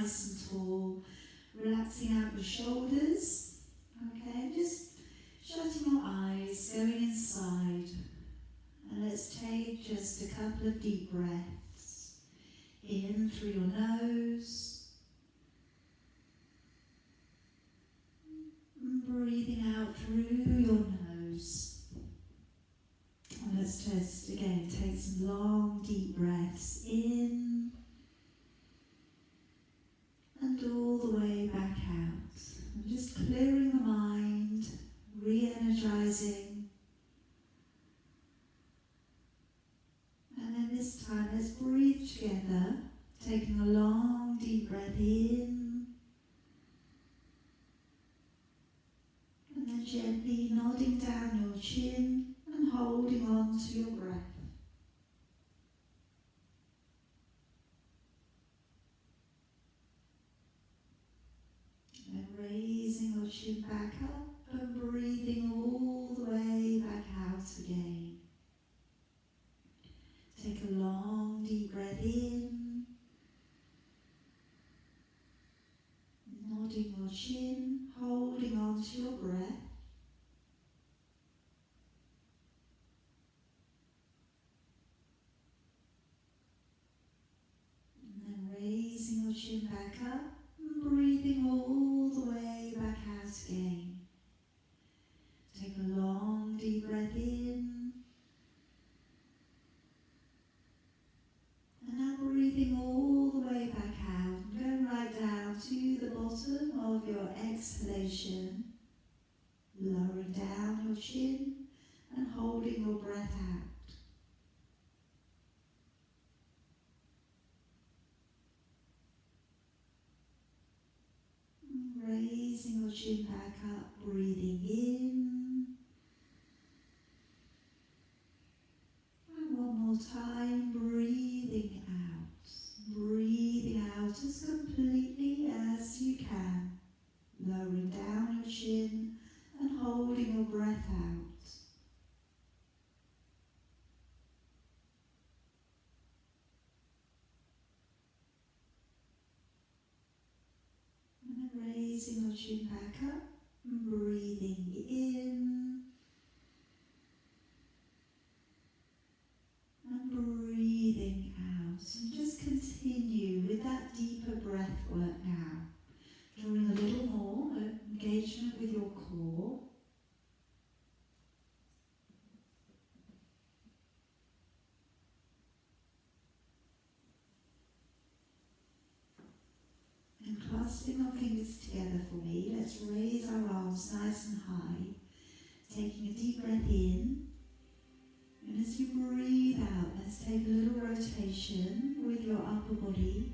Nice and tall, relaxing out the shoulders, okay, just shutting your eyes, going inside, and let's take just a couple of deep breaths, in through your nose, and breathing out through your nose, and let's just again take some long deep breaths in, and all the way back out. And just clearing the mind, re-energizing. And then this time, let's breathe together, taking a long deep breath in. And then gently nodding down your chin and holding on to your breath. And raising your chin back up and breathing all the way back out again. Take a long deep breath in, nodding your chin, holding on to your breath. And then raising your chin back up and breathing all the way back out again. Take a long deep breath in, and now breathing all the way back out, and go right down to the bottom of your exhalation, lowering down your chin and holding your breath out. Raising your chin back up, breathing in. And one more time, breathing out. Breathing out as completely as you can. Lowering down your chin and holding your breath out. Raising your chin back up and breathing in and breathing out. And just continue with that deeper breath work now, drawing a little more engagement with your core. Clasping our fingers together for me, let's raise our arms nice and high, taking a deep breath in, and as you breathe out, let's take a little rotation with your upper body.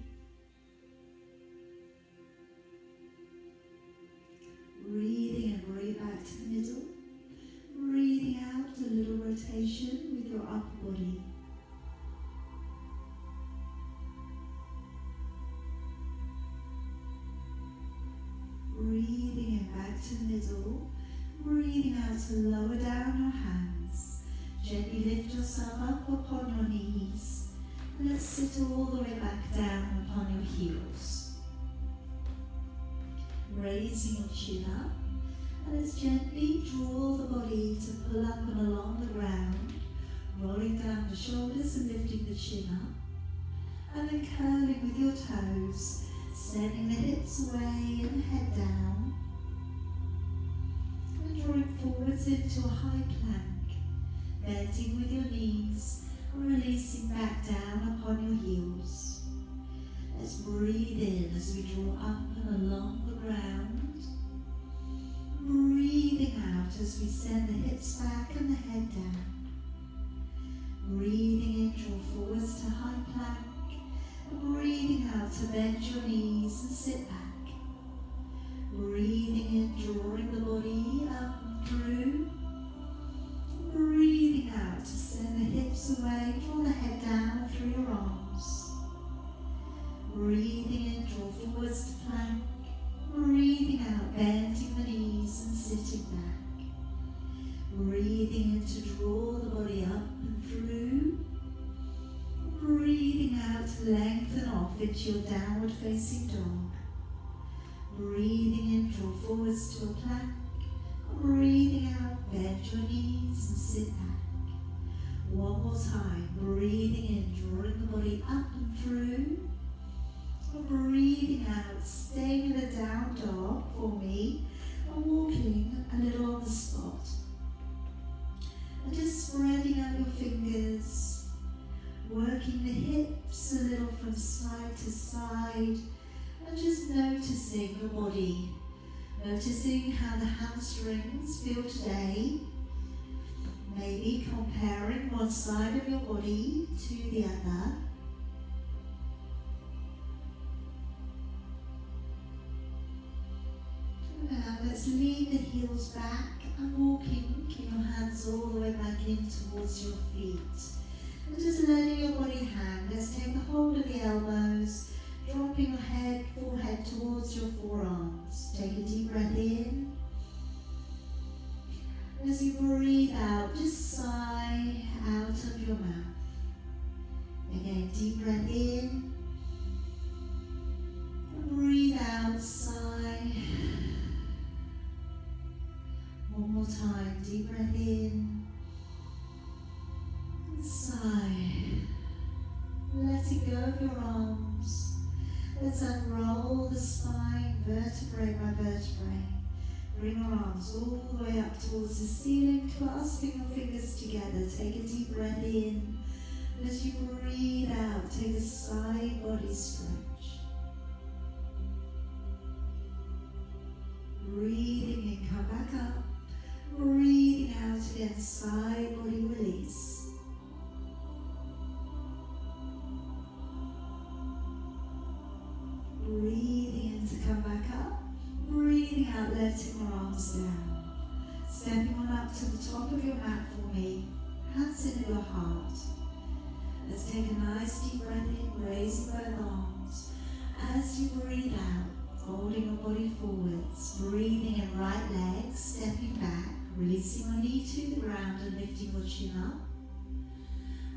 Breathing and bring it back to the middle, breathing out a little rotation with your upper body. Breathing in back to the middle, breathing out to lower down your hands. Gently lift yourself up upon your knees. And let's sit all the way back down upon your heels. Raising your chin up, and let's gently draw the body to pull up and along the ground, rolling down the shoulders and lifting the chin up. And then curling with your toes, sending the hips away and head down, and drawing forwards into a high plank, bending with your knees, releasing back down upon your heels. Let's breathe in as we draw up and along the ground, breathing out as we send the hips back and the head down. Breathing in, draw forwards to high plank, breathing out to bend your knees and sit back. Breathing in, drawing the body up and through. Breathing out to send the hips away, draw the head down through your arms. Breathing in, draw forwards to plank. Breathing out, bending the knees and sitting back. Breathing in to draw the body up and through. Breathing out to lengthen off into your downward facing dog. Breathing in, draw forwards to a plank. Breathing out, bend your knees and sit back. One more time, breathing in, drawing the body up and through. Breathing out, staying in a down dog for me, and walking a little on the spot. And just spreading out your fingers, working the hips a little from side to side, and just noticing your body. Noticing how the hamstrings feel today. Maybe comparing one side of your body to the other. Now let's lean the heels back and walking, keep your hands all the way back in towards your feet. And just letting your body hang. Let's take a hold of the elbows, dropping your head, forehead towards your forearms. Take a deep breath in. As you breathe out, just sigh out of your mouth. Again, deep breath in. Breathe out, sigh. One more time, deep breath in. Sigh. Letting go of your arms. Let's unroll the spine, vertebrae by vertebrae. Bring your arms all the way up towards the ceiling, clasping your fingers together. Take a deep breath in. And as you breathe out, take a side body stretch. Breathing in, come back up. Breathing out again, side body release. Breathing in to come back up. Breathing out, letting your arms down. Stepping on up to the top of your mat for me. Hands in your heart. Let's take a nice deep breath in, raising both arms. As you breathe out, folding your body forwards, breathing in right leg, stepping back, releasing your knee to the ground and lifting your chin up.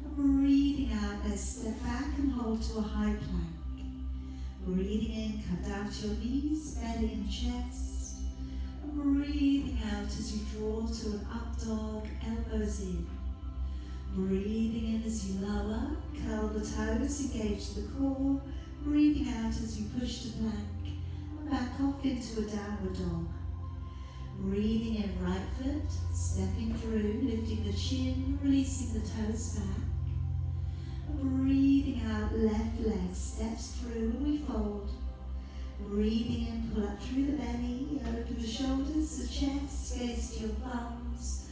And breathing out, let's step back and hold to a high plank. Breathing in, come down to your knees, belly and chest. And breathing out as you draw to an up dog, elbows in. Breathing in as you lower, curl the toes, engage the core. Breathing out as you push to plank and back off into a downward dog. Breathing in right foot, stepping through, lifting the chin, releasing the toes back. Breathing out, left leg steps through and we fold. Breathing in, pull up through the belly, open the shoulders, the chest, gaze to your thumbs.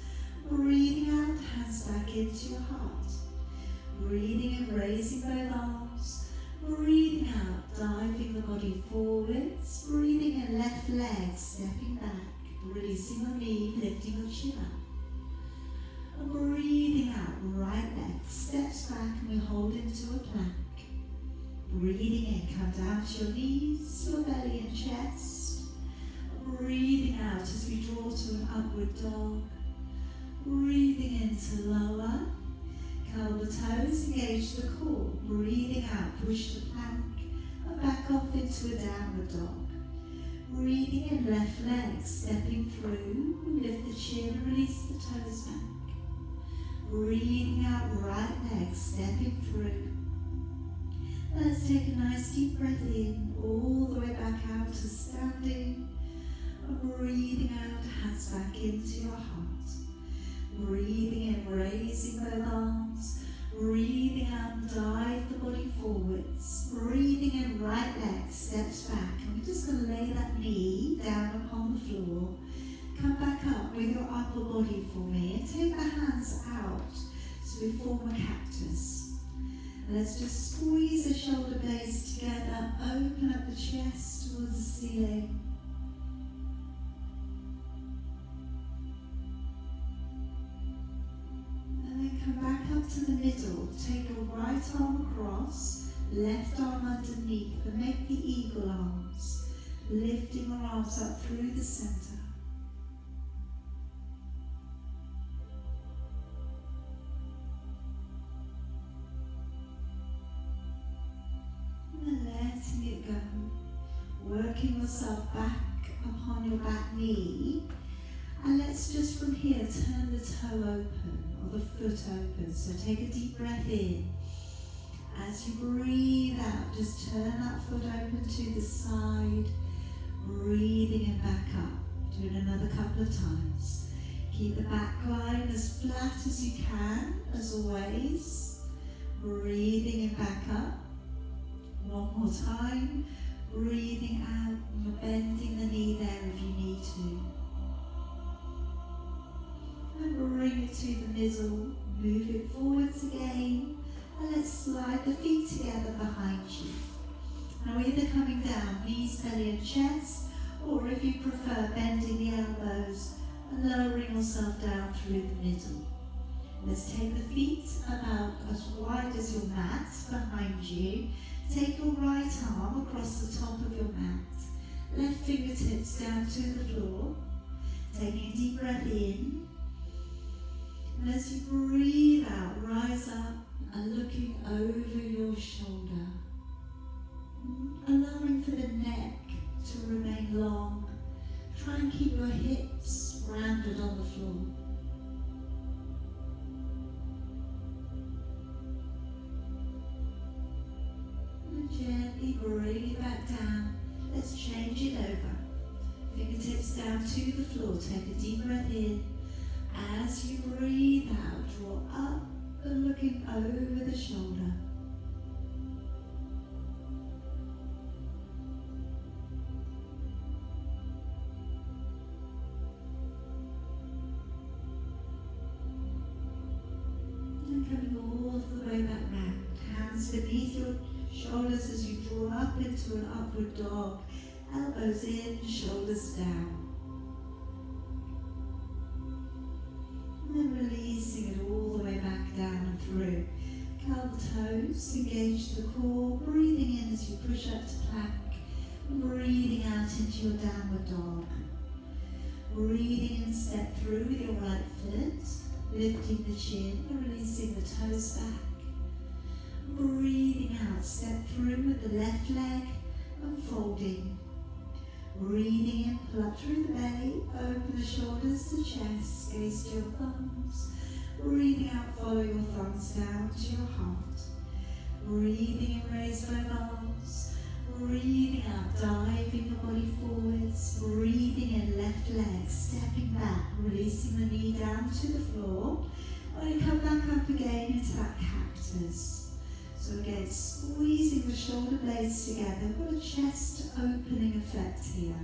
Breathing out, hands back into your heart. Breathing in, raising both arms. Breathing out, diving the body forwards. Breathing in, left leg stepping back, releasing your knee, lifting your chin up. And breathing out, right leg steps back and we hold into a plank. Breathing in, come down to your knees, your belly and chest. Breathing out as we draw to an upward dog. Breathing in to lower. Curl the toes, engage the core. Breathing out, push the plank and back off into a downward dog. Breathing in, left leg stepping through. Lift the chin, release the toes back. Breathing out, right leg stepping through. Let's take a nice deep breath in, all the way back out to standing. And breathing out, hands back into your heart. Breathing in, raising both arms. Breathing out, dive the body forwards. Breathing in, right leg steps back. And we're just going to lay that knee down upon the floor. Come back up with your upper body for me and take the hands out so we form a cactus. Let's just squeeze the shoulder blades together, open up the chest towards the ceiling. And then come back up to the middle. Take your right arm across, left arm underneath, and make the eagle arms, lifting your arms up through the center. Letting it go. Working working yourself back upon your back knee. And let's just from here turn the toe open or the foot open. So take a deep breath in. As you breathe out, just turn that foot open to the side, breathing it back up. Do it another couple of times. Keep the back line as flat as you can, as always. Breathing it back up. One more time. Breathing out. You're bending the knee there if you need to. And bring it to the middle. Move it forwards again. And let's slide the feet together behind you. Now either coming down, knees, belly and chest, or if you prefer, bending the elbows and lowering yourself down through the middle. Let's take the feet about as wide as your mat behind you. Take your right arm across the top of your mat. Left fingertips down to the floor. Taking a deep breath in. And as you breathe out, rise up and looking over your shoulder. Allowing for the neck to remain long. Try and keep your hips rounded on the floor. And gently bring it back down. Let's change it over. Fingertips down to the floor. Take a deep breath in. As you breathe out, draw up and looking over the shoulder. And coming all the way back round. Hands beneath your shoulders as you draw up into an upward dog. Elbows in, shoulders down. And then releasing it all the way back down and through. Curl the toes, engage the core, breathing in as you push up to plank, and breathing out into your downward dog. Breathing in, step through with your right foot, lifting the chin and releasing the toes back. Breathing out, step through with the left leg and folding. Breathing in, pull up through the belly, open the shoulders to chest, gaze to your thumbs. Breathing out, follow your thumbs down to your heart. Breathing in, raise both arms. Breathing out, diving your body forwards. Breathing in, left leg, stepping back, releasing the knee down to the floor. When you come back up again into that cactus. So again, squeezing the shoulder blades together. We've got a chest opening effect here.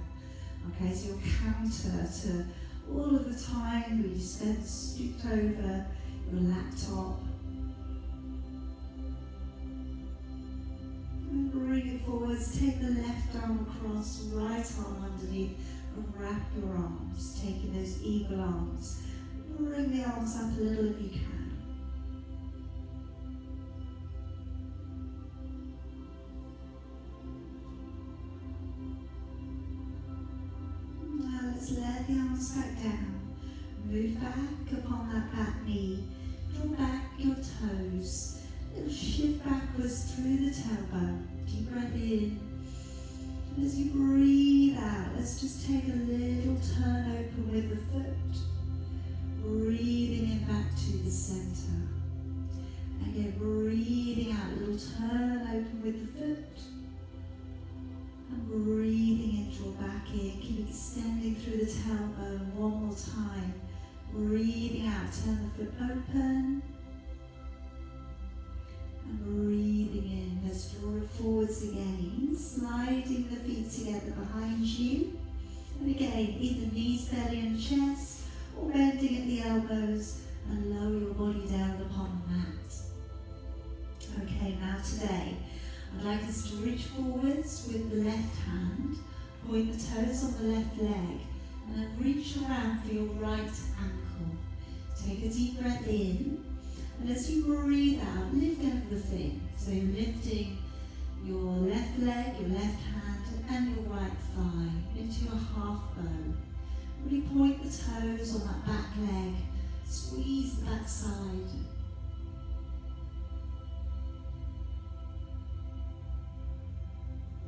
Okay, so you'll counter to all of the time where you spend stooped over your laptop. And bring it forwards, take the left arm across, right arm underneath, and wrap your arms, taking those eagle arms. Bring the arms up a little if you can. Let's let the arms back down. Move back upon that back knee. Draw back your toes. Little shift backwards through the tailbone. Deep breath in. And as you breathe out, let's just take a little turn open with the foot. Breathing it back to the center. Again, breathing out, a little turn open with the foot. And breathing in, draw back in, keep extending through the tailbone one more time. Breathing out, turn the foot open. And breathing in, let's draw it forwards again, sliding the feet together behind you. And again, either knees, belly and chest, or bending at the elbows and lower your body down upon the mat. Okay, now today, I'd like us to reach forwards with the left hand, point the toes on the left leg, and then reach around for your right ankle. Take a deep breath in, and as you breathe out, lift everything. So you're lifting your left leg, your left hand, and your right thigh into your half bow. Really point the toes on that back leg, squeeze the back side.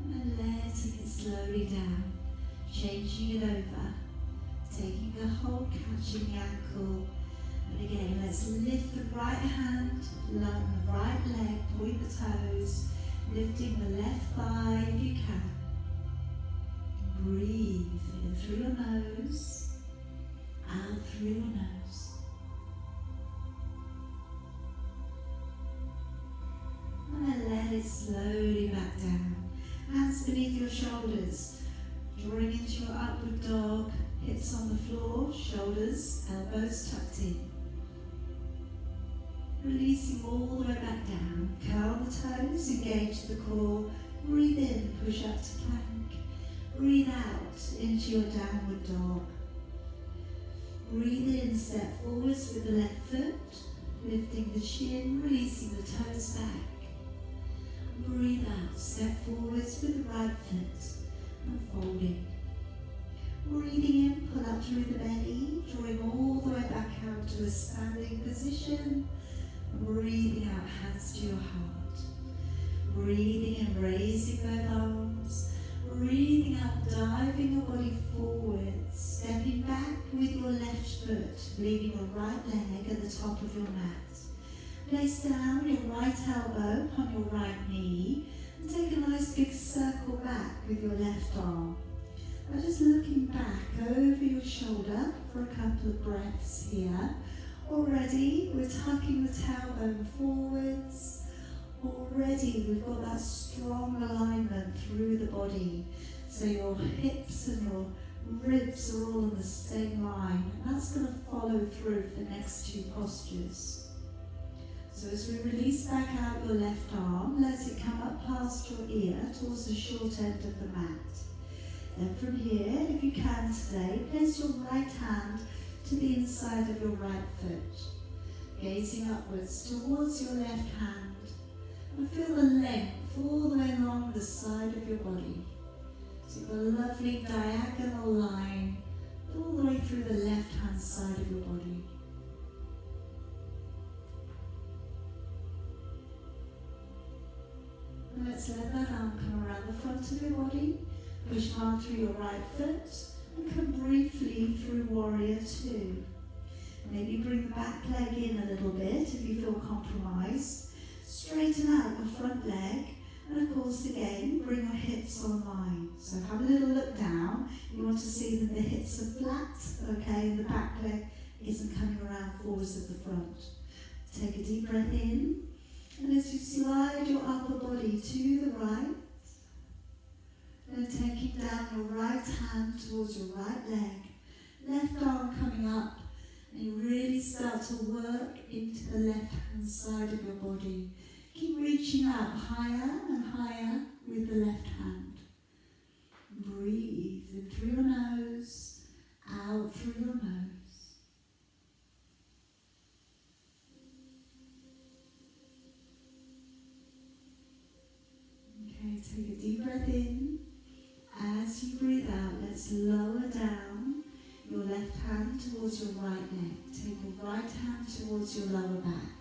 And letting it slowly slowly down, changing it over, taking the hold, catching the ankle. And again, let's lift the right hand, along the right leg, point the toes, lifting the left thigh if you can. Breathe in through your nose, out through your nose. And then let it slowly back down. Hands beneath your shoulders, drawing into your upward dog, hips on the floor, shoulders, elbows tucked in. Releasing all the way back down. Curl the toes, engage the core. Breathe in, push up to plank. Breathe out into your downward dog. Breathe in, step forwards with the left foot, lifting the chin, releasing the toes back. Breathe out, step forwards with the right foot and folding. Breathing in, pull up through the belly, drawing all the way back out to a standing position. Breathing out, hands to your heart. Breathing in, raising both arms. Breathing out, diving your body forward, stepping back with your left foot, leaving your right leg at the top of your mat. Place down your right elbow on your right knee and take a nice big circle back with your left arm. Now just looking back over your shoulder for a couple of breaths here. Already we're tucking the tailbone forwards. Already we've got that strong alignment through the body. So your hips and your ribs are all on the same line. And that's going to follow through for the next two postures. So as we release back out your left arm, let it come up past your ear towards the short end of the mat. Then from here, if you can today, place your right hand to the inside of your right foot, gazing upwards towards your left hand, and feel the length all the way along the side of your body. So you've got a lovely diagonal line all the way through the left hand side of your body. And let's let that arm come around the front of your body, push hard through your right foot, and come briefly through Warrior Two. Maybe bring the back leg in a little bit if you feel compromised. Straighten out your front leg, and of course again, bring your hips online. So have a little look down. You want to see that the hips are flat, okay, and the back leg isn't coming around forwards at the front. Take a deep breath in, and as you slide your upper body to the right, and taking down your right hand towards your right leg, left arm coming up, and you really start to work into the left hand side of your body. Keep reaching out higher and higher with the left hand. Breathe in through your nose, out through your nose. Okay, take a deep breath in. As you breathe out, let's lower down your left hand towards your right leg. Take your right hand towards your lower back.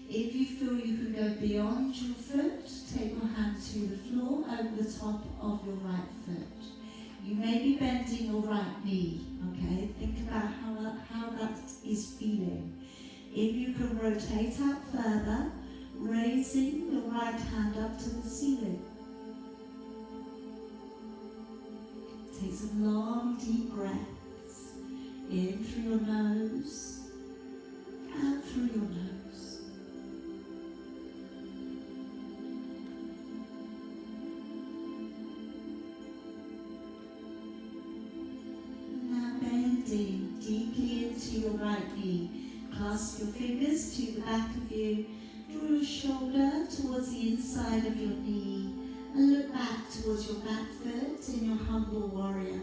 If you feel you can go beyond your foot, take your hand to the floor over the top of your right foot. You may be bending your right knee, okay? Think about how that is feeling. If you can rotate out further, raising your right hand up to the ceiling. Take some long, deep breaths. In through your nose, out through your nose. Now bending deeply into your right knee. Clasp your fingers to the back of you. Draw your shoulder towards the inside of your knee. And look back towards your back foot in your humble warrior.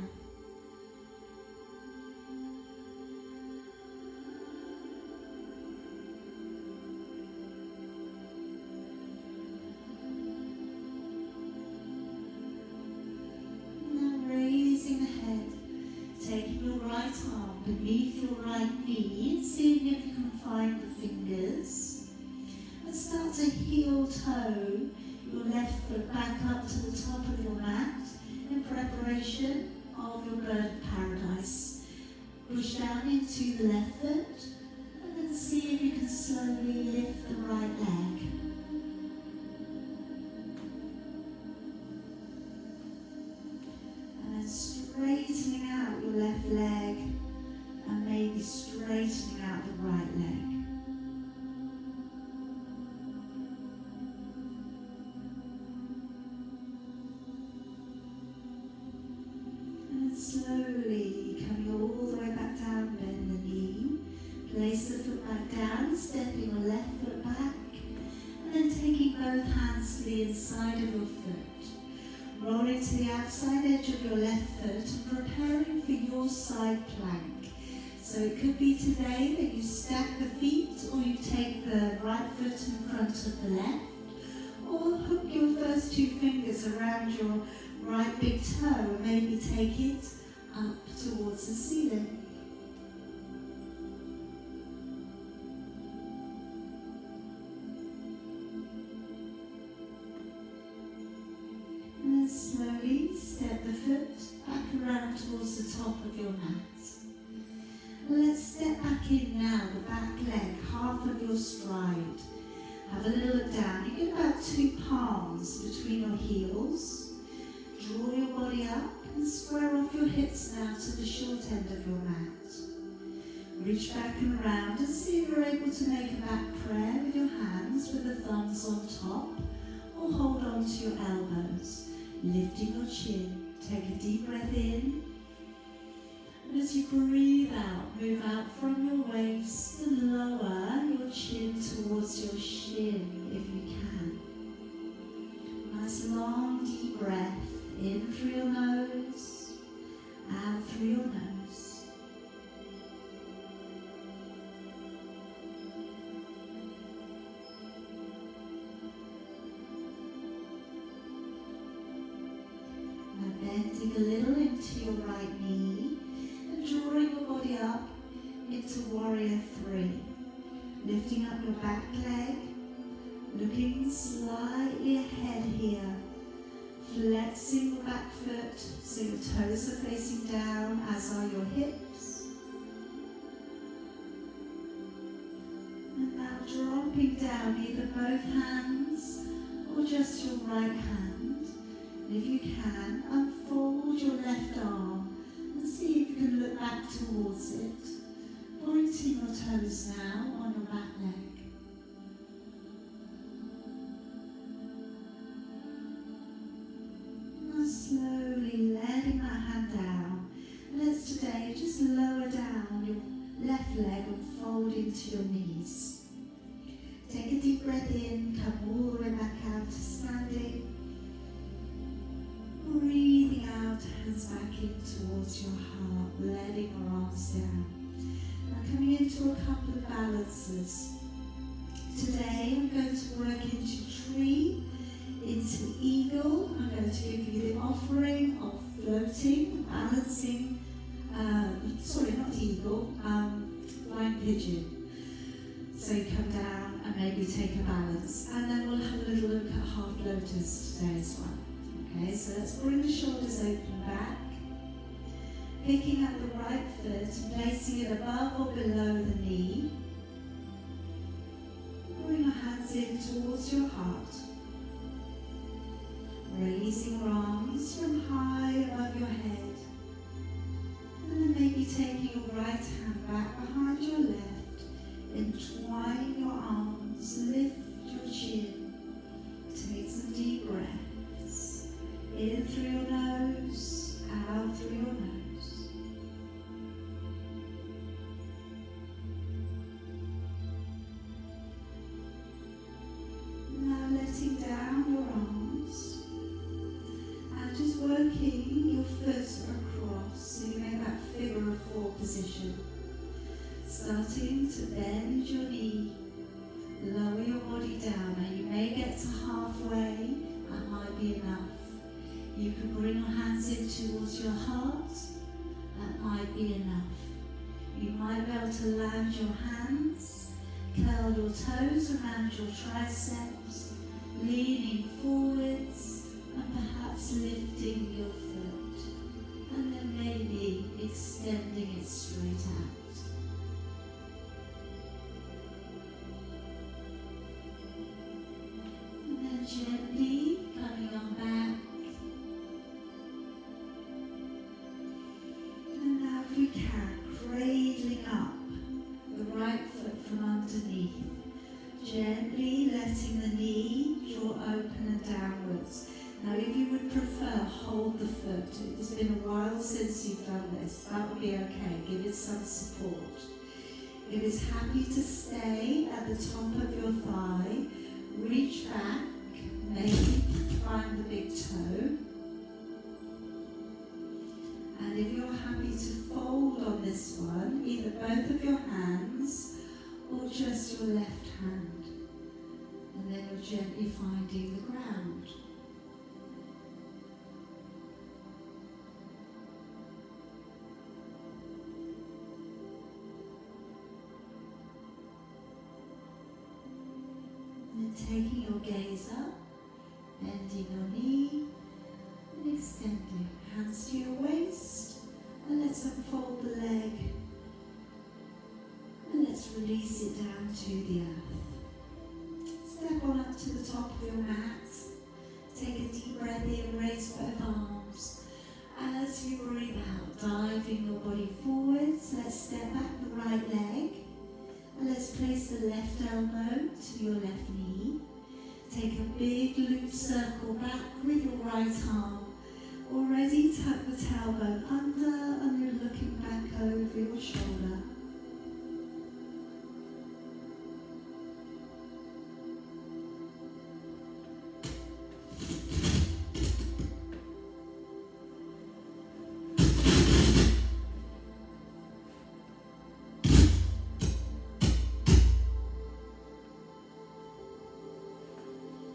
Now raising the head, taking your right arm beneath your right knee and seeing if you can find the fingers. And start to heel toe your left foot back up to the top of your mat in preparation vibration of your bird of paradise. Push down into the left foot and then see if you can slowly lift the right leg. And then straightening out your left leg and maybe straightening out the right leg. Slowly coming all the way back down, bend the knee, place the foot back down, stepping your left foot back, and then taking both hands to the inside of your foot. Rolling to the outside edge of your left foot and preparing for your side plank. So it could be today that you stack the feet, or you take the right foot in front of the left, or hook your first two fingers around your right big toe and maybe take it up towards the ceiling. And then slowly step the foot back around towards the top of your mat. And let's step back in now, the back leg, half of your stride. Have a little look down. You get about 2 palms between your heels. Draw your body up and square off your hips now to the short end of your mat. Reach back and around and see if you're able to make a back prayer with your hands with the thumbs on top, or hold on to your elbows, lifting your chin. Take a deep breath in, and as you breathe out, move out from your waist and lower your chin towards your shin if you can. Nice long deep breath. In through your nose, out through your nose. And bending a little into your right knee and drawing your body up into Warrior 3. Lifting up your back leg, looking slightly ahead here. Flexing your back foot so your toes are facing down, as are your hips. And now dropping down either both hands or just your right hand. And if you can, unfold your left arm and see if you can look back towards it, pointing your toes now on your back leg. Slowly letting that hand down. Let's today just lower down your left leg and fold into your knees. Take a deep breath in, come all the way back out to standing. Breathing out, hands back in towards your heart, letting your arms down. Now coming into a couple of balances. Today I'm going to work into tree, into eagle. I'm going to give you the offering of floating, balancing, not eagle, flying pigeon. So you come down and maybe take a balance. And then we'll have a little look at half lotus today as well. Okay, so let's bring the shoulders open back. Picking up the right foot and placing it above or below the knee. Bring your hands in towards your heart. Raising your arms from high above your head. And then maybe taking your right hand back behind your left. Entwine your arms, lift your chin. Take some deep breaths. In through your nose, out through your nose. Now letting down your arms. And just working your foot across, so you make that figure of 4 position. Starting to bend your knee, lower your body down. Now you may get to halfway, that might be enough. You can bring your hands in towards your heart, that might be enough. You might be able to land your hands, curl your toes around your triceps, leaning forwards, and perhaps lifting your foot. extending it straight out. And then gently coming on back. And now if we can, cradling up the right foot from underneath. Gently letting the knee draw open and downwards. Now if you would prefer, hold the foot. It's been a while since you've done this. That would be okay. Give it some support. If it's happy to stay at the top of your thigh, reach back, maybe find the big toe. And if you're happy to fold on this one, either both of your hands or just your left hand. And then you're gently finding the ground. And then taking your gaze up, bending your knee, and extending. Hands to your waist, and let's unfold the leg. And let's release it down to the earth. Step on up to the top of your mat. Take a deep breath in, raise both arms. As you breathe out, diving your body forwards, let's step back the right leg. And let's place the left elbow to your left knee. Take a big loop circle back with your right arm. Already tuck the tailbone under and you're looking back over your shoulder.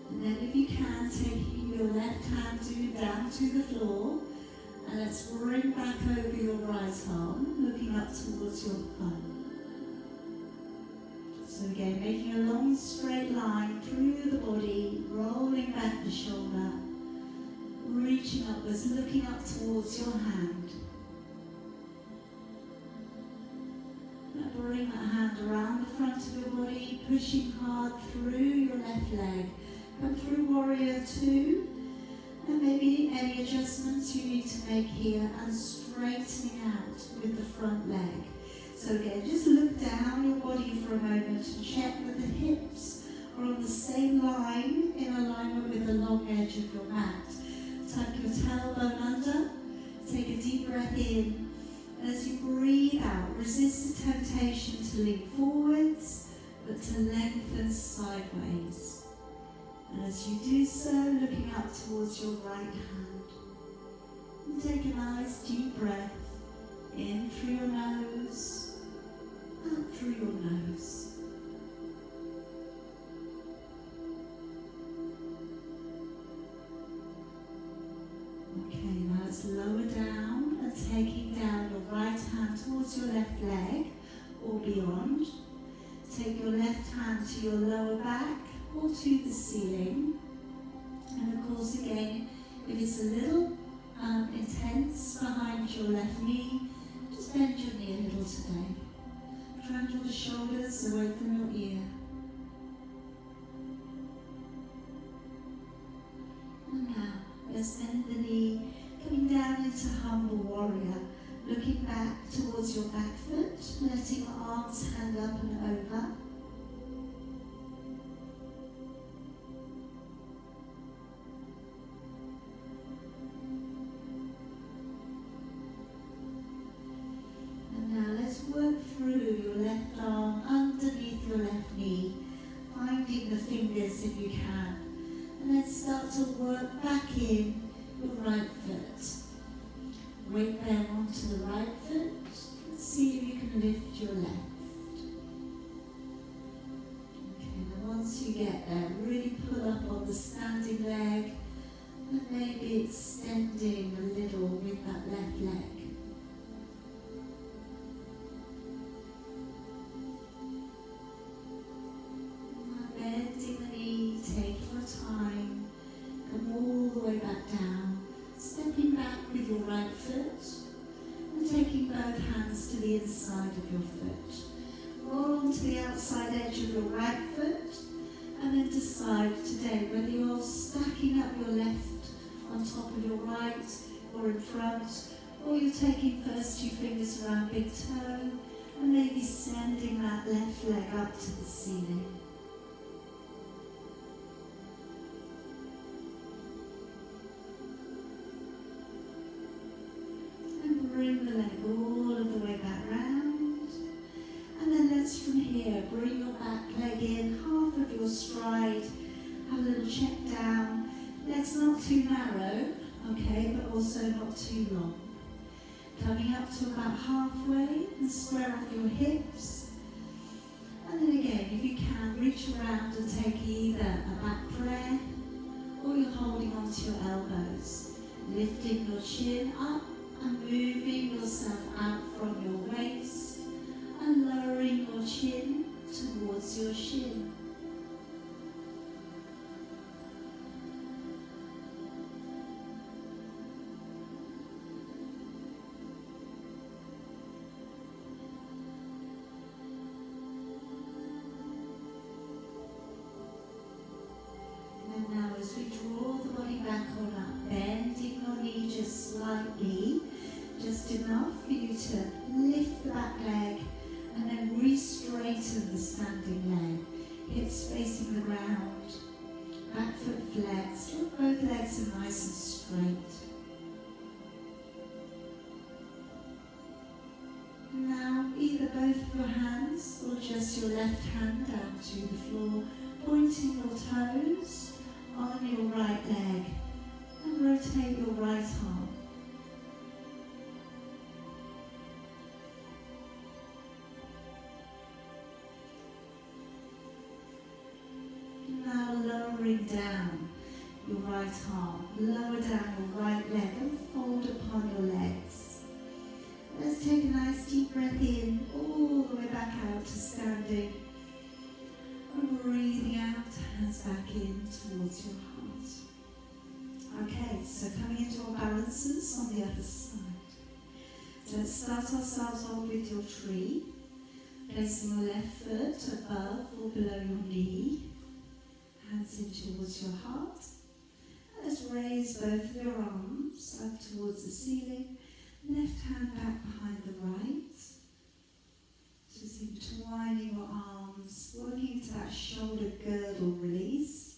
And then if you can, taking your left hand down to the floor, and let's bring back over your right arm, looking up towards your thumb. So again, making a long straight line through the body, rolling back the shoulder, reaching upwards, looking up towards your hand. Now bring that hand around the front of your body, pushing hard through your left leg. Come through warrior two, and maybe any adjustments you need to make here, and straightening out with the front leg. So again, just look down your body for a moment and check that the hips are on the same line, in alignment with the long edge of your mat. Tuck your tailbone under, take a deep breath in, and as you breathe out, resist the temptation to lean forwards, but to lengthen sideways. And as you do so, looking up towards your right hand. And take a nice deep breath in through your nose, out through your nose. Okay, now let's lower down and taking down your right hand towards your left leg or beyond. Take your left hand to your lower back or to the ceiling, and of course again, if it's a little intense behind your left knee, just bend your knee a little today. Try and draw the shoulders away from your ear. And now, let's bend the knee, coming down into humble warrior, looking back towards your back foot, letting the arms hang up and over. Work through your left arm underneath your left knee, finding the fingers if you can, and then start to work back in your right foot. Weight there onto the right foot, and see if you can lift your left. Okay, and once you get there, really pull up on the standing leg, and maybe extending a little with that left leg. Bending the knee, taking your time, come all the way back down, stepping back with your right foot, and taking both hands to the inside of your foot. Roll onto the outside edge of your right foot, and then decide today whether you're stacking up your left on top of your right or in front, or you're taking first 2 fingers around big toe and maybe sending that left leg up to the ceiling. And bring the leg all of the way back round. And then let's from here bring your back leg in, half of your stride, have a little check down. Legs not too narrow, okay, but also not too long. Coming up to about halfway and square off your hips. And then again, if you can, reach around and take either a back prayer or you're holding onto your elbows. Lifting your chin up and moving yourself out from your waist and lowering your chin towards your shin. As we draw the body back on up, bending your knee just slightly, just enough for you to lift the back leg and then re-straighten the standing leg. Hips facing the ground, back foot flexed, both legs are nice and straight. Now either both of your hands or just your left hand down to the floor, pointing your toes on your right leg and rotate your right arm. Now lowering down your right arm, lower down your right leg and fold upon your legs. Let's take a nice deep breath in, all the way back out to standing. And breathing out, hands back in towards your heart. Okay, so coming into our balances on the other side. So let's start ourselves off with your tree. Placing your left foot above or below your knee. Hands in towards your heart. Let's raise both of your arms up towards the ceiling. Left hand back behind the right. Just entwining your arms, working into that shoulder girdle release.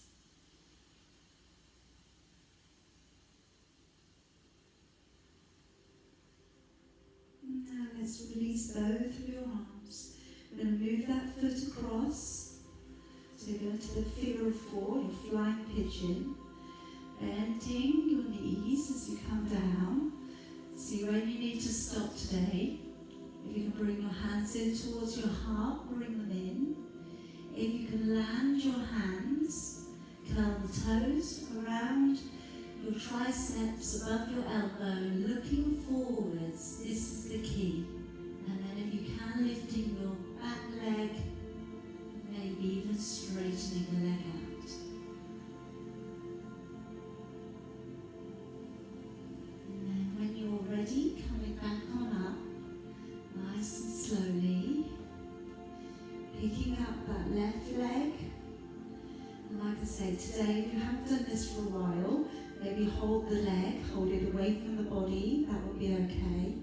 And now let's release both of your arms. We're going to move that foot across. So you're going to the figure of 4, your flying pigeon. Bending your knees as you come down. See when you need to stop today. If you can bring your hands in towards your heart, bring them in. If you can land your hands, curl the toes around your triceps above your elbow, looking forwards. This is the key. And then if you can, lifting your back leg, maybe even straightening the leg out. And then when you're ready, coming back on up, nice and slowly, picking up that left leg. And like I say, today, if you haven't done this for a while, maybe hold the leg, hold it away from the body, that would be okay.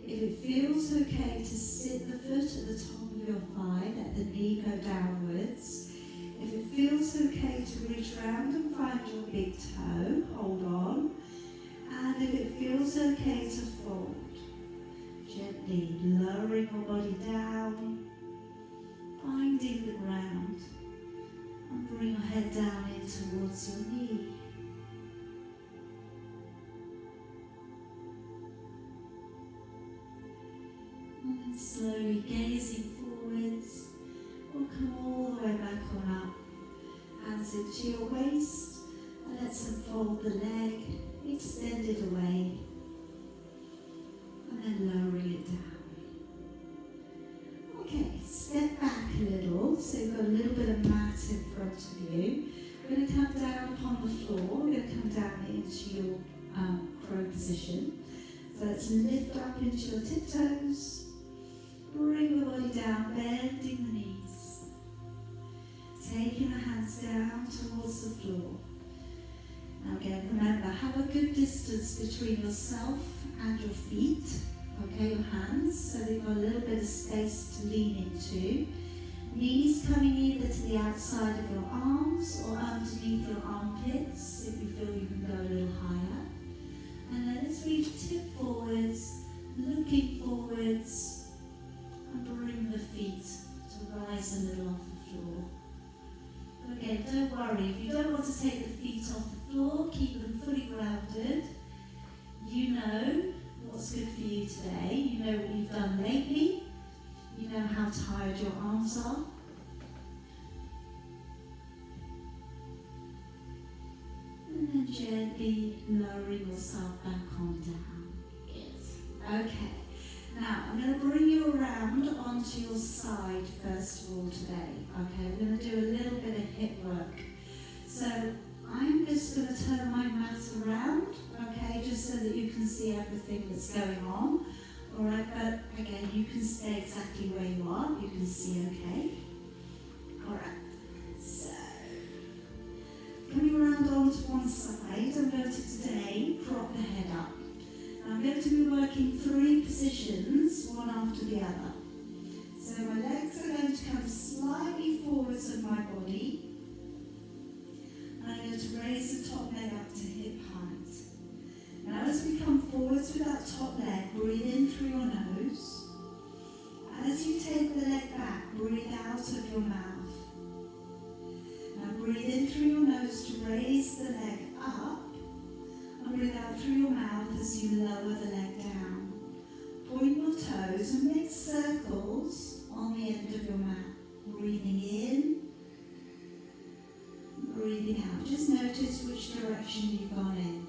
If it feels okay to sit the foot at the top of your thigh, let the knee go downwards. If it feels okay to reach around and find your big toe, hold on. And if it feels okay to fold, gently lowering your body down, finding the ground, and bring your head down in towards your knee. And then slowly gazing forwards, we'll come all the way back on up. Hands into your waist, and let's unfold the leg, extend it away, and then lowering it down. Okay, step back a little, so you've got a little bit of mat in front of you. We're going to come down upon the floor, we're going to come down into your crow position. So let's lift up into your tiptoes. Bring the body down, bending the knees. Taking the hands down towards the floor. Now again, remember, have a good distance between yourself and your feet. Okay, your hands, so they've got a little bit of space to lean into. Knees coming either to the outside of your arms or underneath your armpits, if you feel you can go a little higher. And then as we tip forwards, looking forwards, and bring the feet to rise a little off the floor. But again, don't worry, if you don't want to take the feet off the floor, keep them fully grounded. You know what's good for you today, you know what you've done lately, you know how tired your arms are. And then gently lowering yourself back on down. Good. Okay. Now, I'm going to bring you around onto your side first of all today. Okay, we're going to do a little bit of hip work. So, I'm just going to turn my mat around, okay, just so that you can see everything that's going on. Alright, but again, you can stay exactly where you are, you can see okay. Alright, so, coming around onto one side, I'm going to today prop the head up. I'm going to be working 3 positions, one after the other. So my legs are going to come slightly forwards of my body. I'm going to raise the top leg up to hip height. Now as we come forwards with that top leg, breathe in through your nose. As you take the leg back, breathe out of your mouth. Now breathe in through your nose to raise the leg up. And breathe out through your mouth as you lower the leg down. Point your toes and make circles on the end of your mat. Breathing in, breathing out. Just notice which direction you've gone in.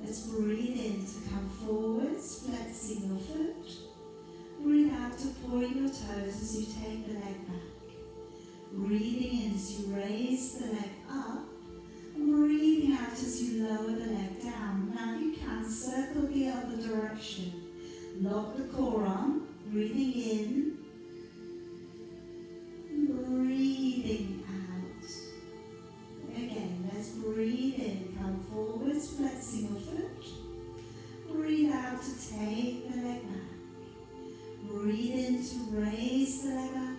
Let's breathe in to come forwards, flexing your foot. Breathe out to point your toes as you take the leg back. Breathing in as you raise the leg up. And breathing out as you lower the leg down. Now you can circle the other direction. Lock the core arm, breathing in, breathing out. Again, let's breathe in, come forwards, flexing your foot. Breathe out to take the leg back. Breathe in to raise the leg up.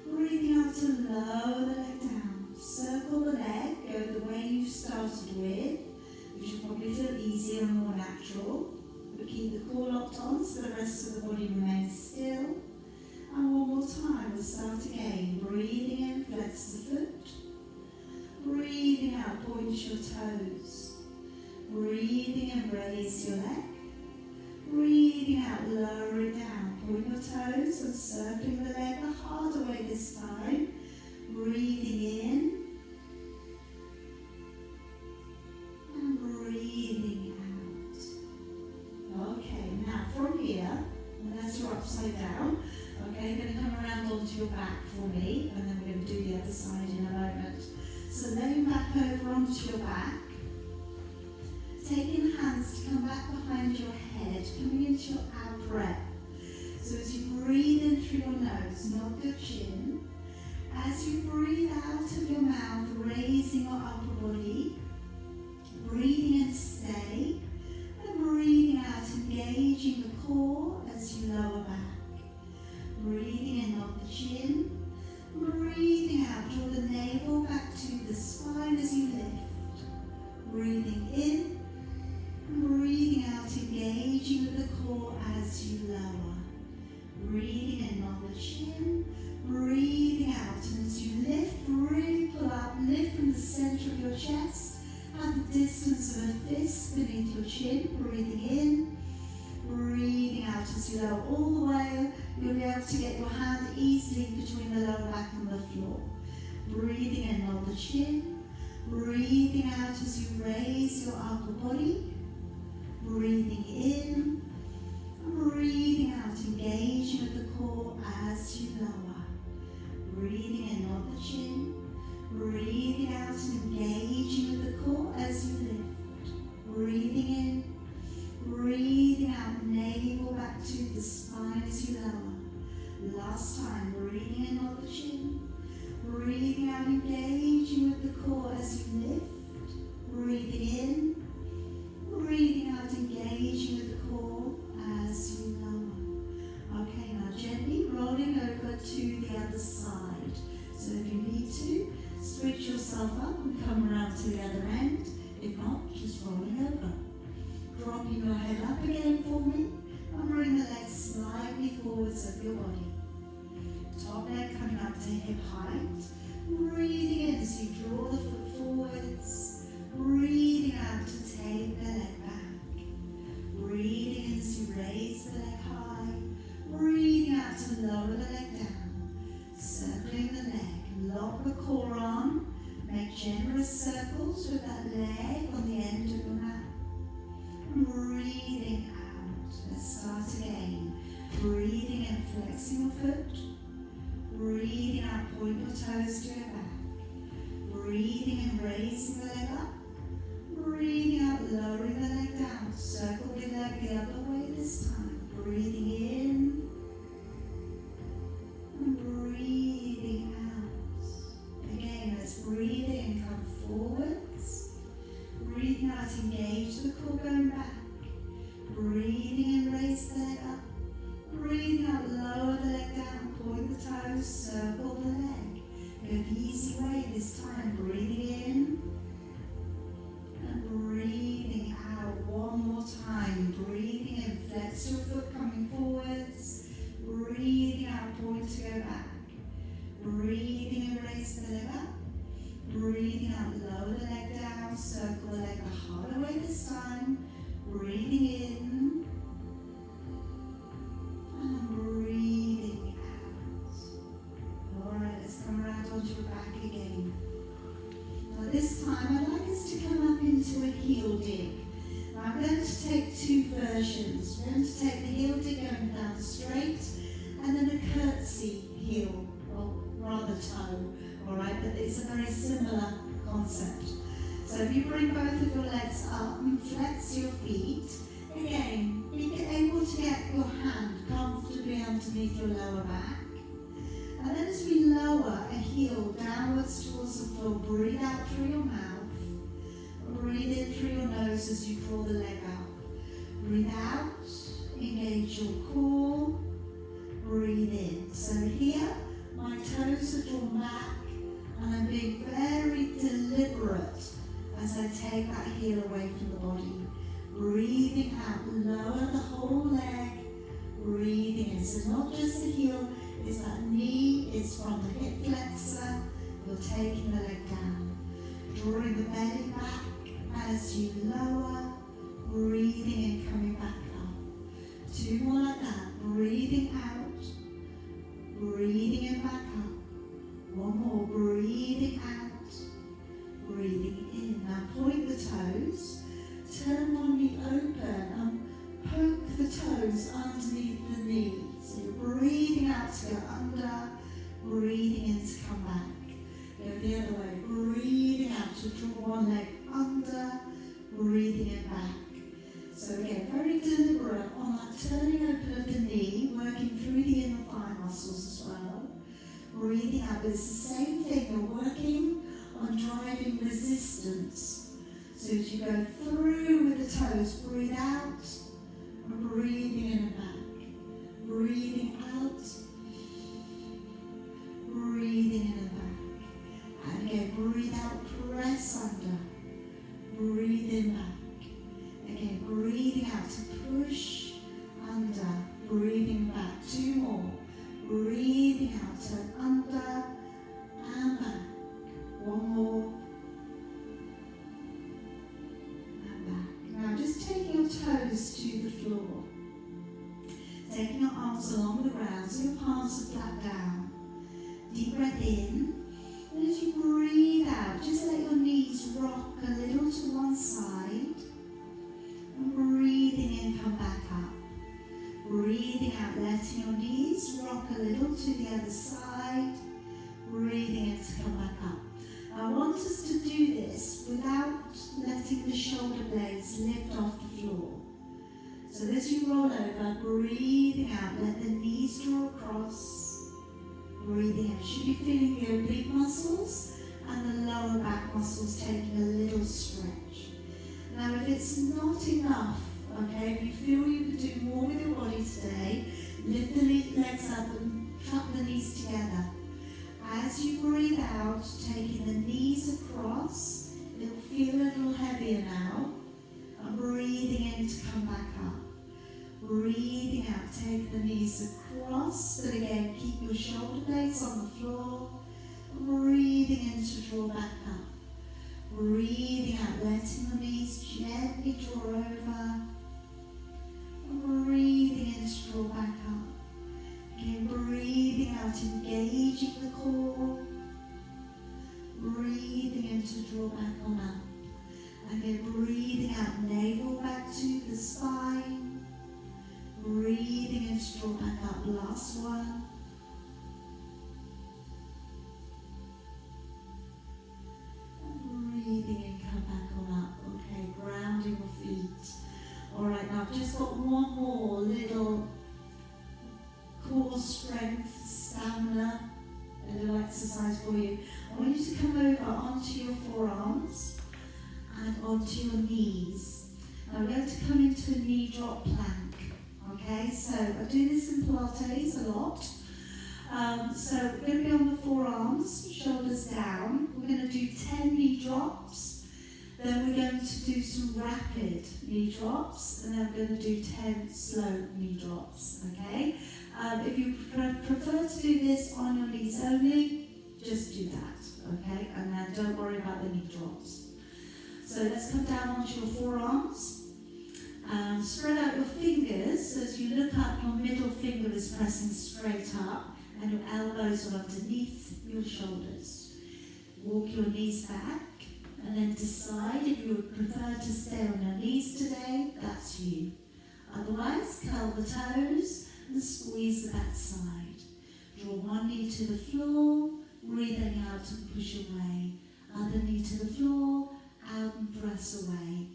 Breathing out to lower the leg down. Circle the leg, go the way you started with, which will probably feel easier and more natural. But keep the core locked on so the rest of the body remains still. And one more time, we'll start again. Breathing in, flex the foot. Breathing out, point your toes. Breathing in, raise your leg. Breathing out, lower it down. Point your toes and circling the leg the harder way this time. Breathing in. And breathing out. Okay, now from here, unless you're upside down, okay, you're going to come around onto your back for me, and then we're going to do the other side in a moment. So laying back over onto your back, taking hands to come back behind your head, coming into your ab breath. So as you breathe in through your nose, nod your chin. As you breathe out of your mouth, raising your upper body, breathing in to stay, and breathing out, engaging the core as you lower back. Breathing in, nod the chin. Breathing out, draw the navel back to the spine as you lift. Breathing in, breathing out, engaging with the core as you lower. Breathing in, nod the chin. Breathing out, and as you lift, really pull up, lift from the center of your chest at the distance of a fist beneath your chin. Breathing in, breathing out as you lower all the way. You'll be able to get your hand easily between the lower back and the floor. Breathing in, nod the chin. Breathing out as you raise your upper body. Breathing in, breathing out, engaging with the core as you lower. Breathing in, nod the chin. Breathing out and engaging with the core as you lift. Breathing in, breathing last time. Breathing in on the chin. Breathing out, engaging with the core as you lift. Breathing in. Breathing out, engaging with the core as you lower. Okay, now gently rolling over to the other side. So if you need to, switch yourself up and come around to the other end. If not, just rolling over. Dropping your head up again for me. And bring the legs slightly forwards of your body. Top leg coming up to hip height. Breathing in as you draw the foot forwards. Breathing out to take the leg back. Breathing in as you raise the leg high. Breathing out to lower the leg down. Circling the leg. Lock the core on. Make generous circles with that leg on the end of your mat. And breathing out. Let's start again. Breathing in, flexing your foot. Breathing out, point your toes to your back. Breathing in, raising the leg up. Breathing out, lowering the leg down. Circle the leg the other way this time. Breathing in. And breathing out. Again, let's breathe in, come forwards. Breathing out, engage the core going back. Breathing in, raise the leg up. Breathing out, lower the leg down, point the toes, circle the leg. Go the easy way this time. Breathing in and breathing out. One more time. Breathing in, flex your foot coming forwards. Breathing out, point to go back. Breathing in, raise the leg up. Breathing out, lower the leg down, circle the leg the harder way this time. Breathing in and breathing out. Alright, let's come around onto your back again. Now this time I'd like us to come up into a heel dig. Now I'm going to take two versions. We're going to take the heel dig going down straight and then a curtsy heel, or rather toe. Alright, but it's a very similar concept. So if you bring both of your legs up and flex your feet, again, be able to get your hand comfortably underneath your lower back. And then as we lower a heel downwards towards the floor, breathe out through your mouth. Breathe in through your nose as you draw the leg up. Breathe out, engage your core, breathe in. So here, my toes are drawn back and I'm being very deliberate as I take that heel away from the body. Breathing out, lower the whole leg, breathing in. So not just the heel, it's that knee, it's from the hip flexor, you're taking the leg down. Drawing the belly back as you lower, breathing in, coming back up. Two more like that, breathing out, breathing in, back up. One more, breathing out, breathing in. Now point the toes, turn one knee open and poke the toes underneath the knee. So you're breathing out to go under, breathing in to come back. Go the other way, breathing out to draw one leg under, breathing in back. So again, very deliberate on that turning open of the knee, working through the inner thigh muscles as well. Breathing out, but it's the same thing, you're working on driving resistance. So as you go through with the toes, breathe out and breathing in and back. Breathing out, breathing in and back. And again, breathe out, press under, breathe in back. Again, breathing out to push under, breathing back. Two more. Breathing out, turn under and back. One more. And back. Now just taking your toes to the floor. Taking your arms along the ground so your palms are flat down. Deep breath in. And as you breathe out, just let your knees rock a little to one side. And breathing in, come back up. Breathing out, letting your knees rock a little to the other side. Breathing in to come back up. I want us to do this without letting the shoulder blades lift off the floor. So as you roll over, breathing out, let the knees draw across. Breathing in. Should be feeling the oblique muscles and the lower back muscles taking a little stretch. Now if it's not enough, okay, if you feel you could do more with your body today, lift the legs up and tuck the knees together. As you breathe out, taking the knees across, it'll feel a little heavier now. And breathing in to come back up. Breathing out, take the knees across, but again, keep your shoulder blades on the floor. Breathing in to draw back up. Breathing out, letting the knees gently draw over. Breathing in to draw back up. Again, breathing out, engaging the core. Breathing in to draw back on up. Again, breathing out, navel back to the spine. Breathing in to draw back up, last one. And breathing in, come back on up. Okay, grounding your feet. Alright, now I've just got one more little core strength, stamina, a little exercise for you. I want you to come over onto your forearms and onto your knees. Now we're going to come into a knee drop plank. Okay, so I do this in Pilates a lot. So we're going to be on the forearms, shoulders down. We're going to do 10 knee drops. Then we're going to do some rapid knee drops. And then we're going to do 10 slow knee drops. Okay? If you prefer to do this on your knees only, just do that. Okay? And then don't worry about the knee drops. So let's come down onto your forearms. Spread out your fingers, so as you look up, your middle finger is pressing straight up and your elbows are underneath your shoulders. Walk your knees back and then decide if you would prefer to stay on your knees today, that's you. Otherwise, curl the toes and squeeze the back side. Draw one knee to the floor, breathing out and push away. Other knee to the floor, out and press away.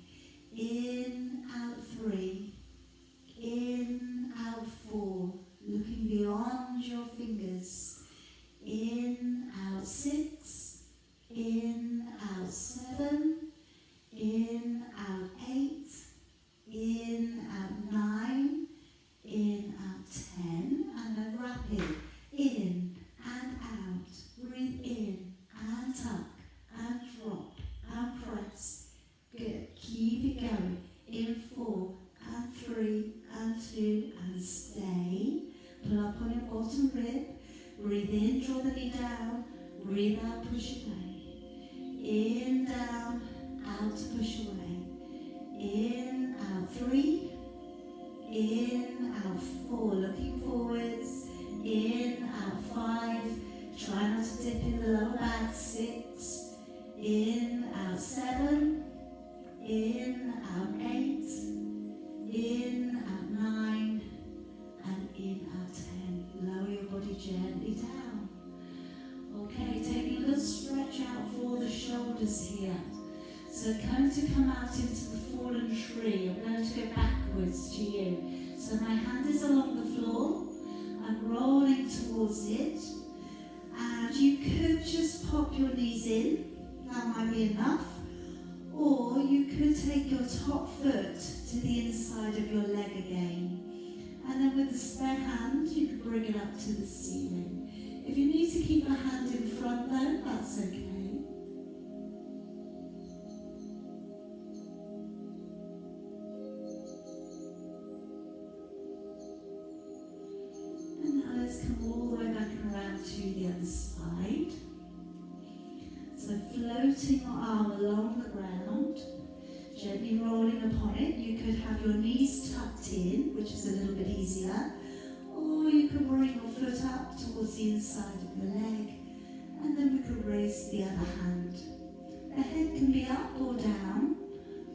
In, out 3, in, out 4, looking beyond your fingers. In, out 6, in, out 7, in, out 8, in, out 9, in, out 10, and then rapid. In and out, breathe in and tuck and drop and press. Good. Keep it going. In 4 and 3 and 2 and stay. Pull up on your bottom rib. Breathe in, draw the knee down. Breathe out, push away. In, down, out, push away. In, out 3. In, out 4. Looking forwards. In, out 5. Try not to dip in the lower back. 6. In, out 7. In, out 8, in, out 9, and in, out 10. Lower your body gently down. Okay, taking a little stretch out for the shoulders here. So going to come out into the fallen tree. I'm going to go backwards to you. So my hand is along the floor. I'm rolling towards it. And you could just pop your knees in. That might be enough. Or you could take your top foot to the inside of your leg again. And then with the spare hand, you can bring it up to the ceiling. If you need to keep a hand in front though, that's okay. And now let's come all the way back and around to the other side. So floating your arm along the ground, gently rolling upon it. You could have your knees tucked in, which is a little bit easier, or you could bring your foot up towards the inside of your leg, and then we could raise the other hand. The head can be up or down,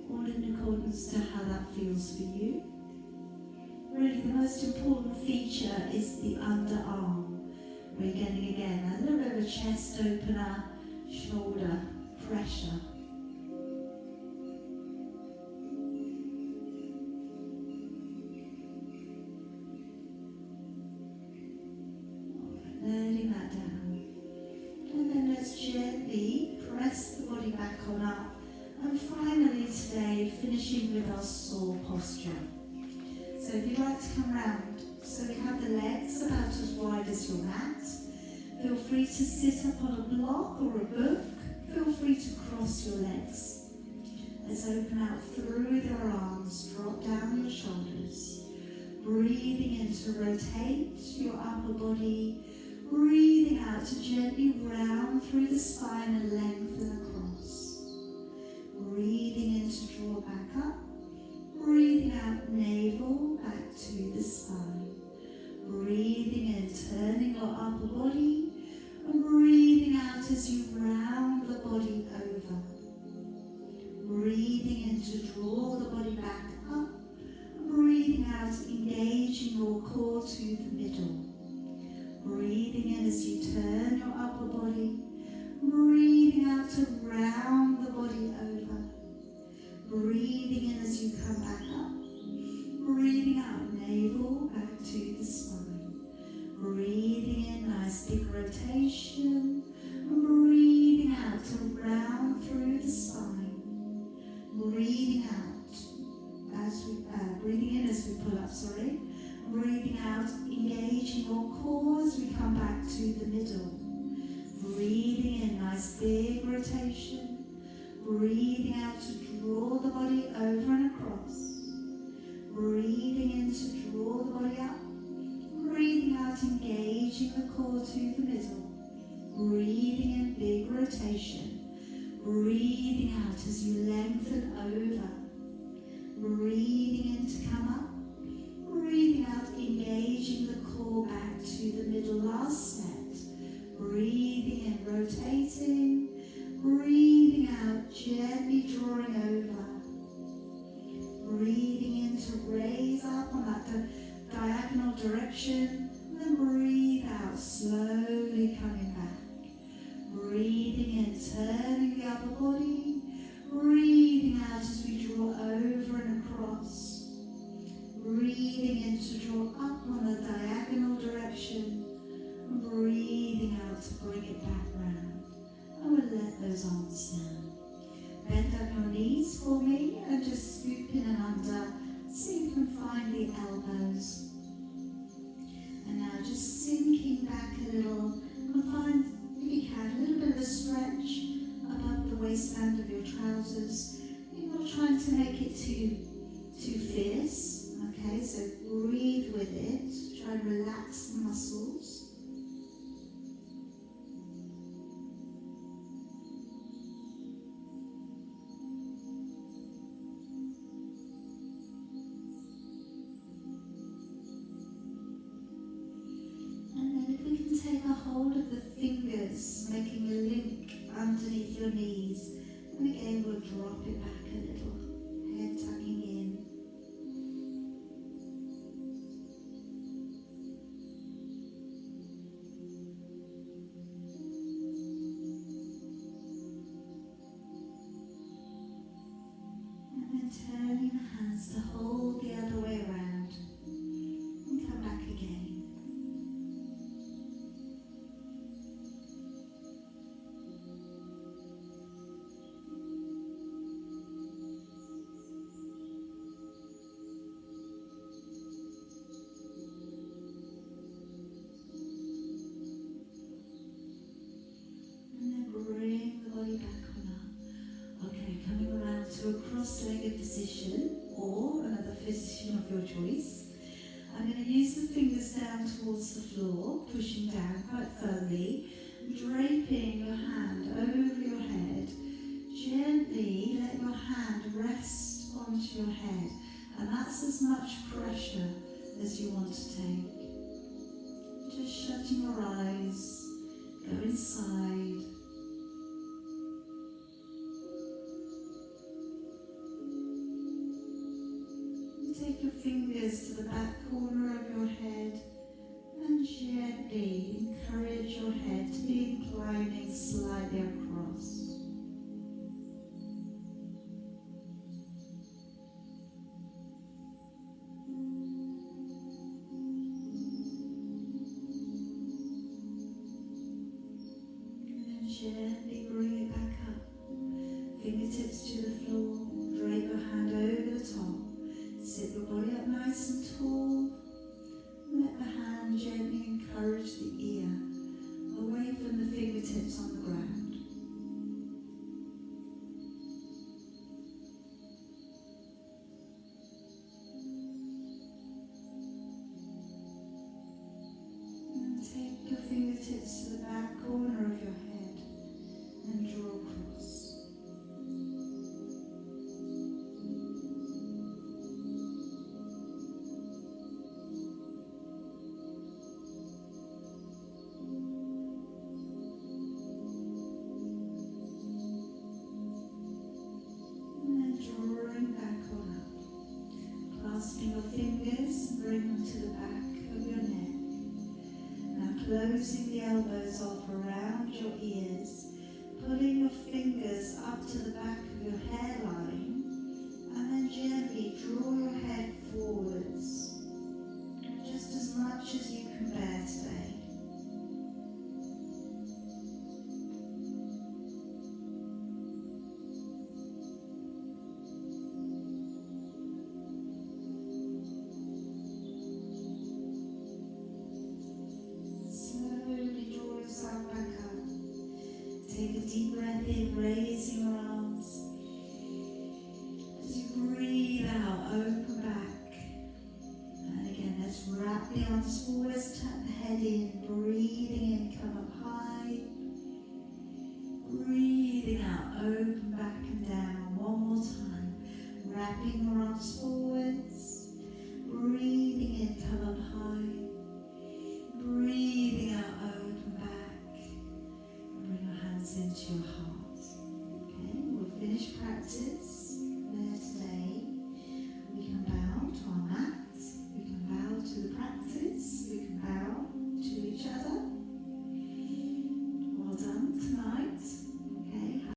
all in accordance to how that feels for you. Really, the most important feature is the underarm. We're getting again a little bit of a chest opener, shoulder pressure. Letting that So if you'd like to come round, so we have the legs about as wide as your mat. Feel free to sit up on a block or a book. Feel free to cross your legs. Let's open out through your arms, drop down your shoulders. Breathing in to rotate your upper body. Breathing out to gently round through the spine and lengthen across. Breathing in to draw back up. Breathing out, navel back to the spine. Breathing in, turning your upper body. And breathing out as you round the body over. Breathing in to draw the body back up. Breathing out, engaging your core to the middle. Breathing in as you turn your upper body. Breathing out to round the body over. Breathing in as you come back up. Breathing out, navel back to the spine. Breathing in, nice big rotation. Breathing out to round through the spine. Breathing out as we breathing in as we pull up, Breathing out, engaging your core as we come back to the middle. Breathing in, nice big rotation. Breathing out to draw the body over and across. Breathing in to draw the body up. Breathing out, engaging the core to the middle. Breathing in, big rotation. Breathing out as you lengthen over. Breathing in to come up. Breathing out, engaging the core back to the middle. Last set. Breathing in, rotating. Breathing out, gently drawing over. Breathing in to raise up on that diagonal direction. And then breathe out, slowly coming back. Breathing in, turning the upper body. Breathing out as we draw over and across. Breathing in to draw up on a diagonal direction. And breathing out to bring it back round. And we'll let those arms down. Bend up your knees for me and just scoop in and under. See if you can find the elbows. And now just sinking back a little. And find, if you can, a little bit of a stretch above the waistband of your trousers. You're not trying to make it too fierce. Okay, so breathe with it. Try and relax the muscles. Take a hold of the fingers, making a link underneath your knees. And again, we'll drop it back a little, head tucking in. And then turning the hands to hold the other way around. And come back again. Cross-legged position or another position of your choice. I'm going to use the fingers down towards the floor, pushing down quite firmly, draping your hand over your head. Gently let your hand rest onto your head, and that's as much pressure as you want to take. Just shutting your eyes, go inside. Take your fingers to the back corner of your head and gently encourage your head to be inclining slightly across. And then gently bring it back up. Fingertips to the floor, drape your hand over the top. Sit your body up nice nice and tall. Let the hand gently encourage the ear away from the fingertips on the ground. Take your fingertips to the back corner of your head and draw across. And then drawing back on up. Clasping your fingers, bring them to the back of your neck. Closing the elbows off around your ears, pulling your fingers up to the back of your hairline, and then gently draw your head forwards, just as much as you can bear today. Take a deep breath in, raising your arms. As you breathe out, open back. And again, let's wrap the arms forwards, tuck the head in, breathing in, come up high. Breathing out, open back and down. One more time. Wrapping your arms forwards. Breathing in, come up high. Breathing out, open back. Bring your hands into your heart.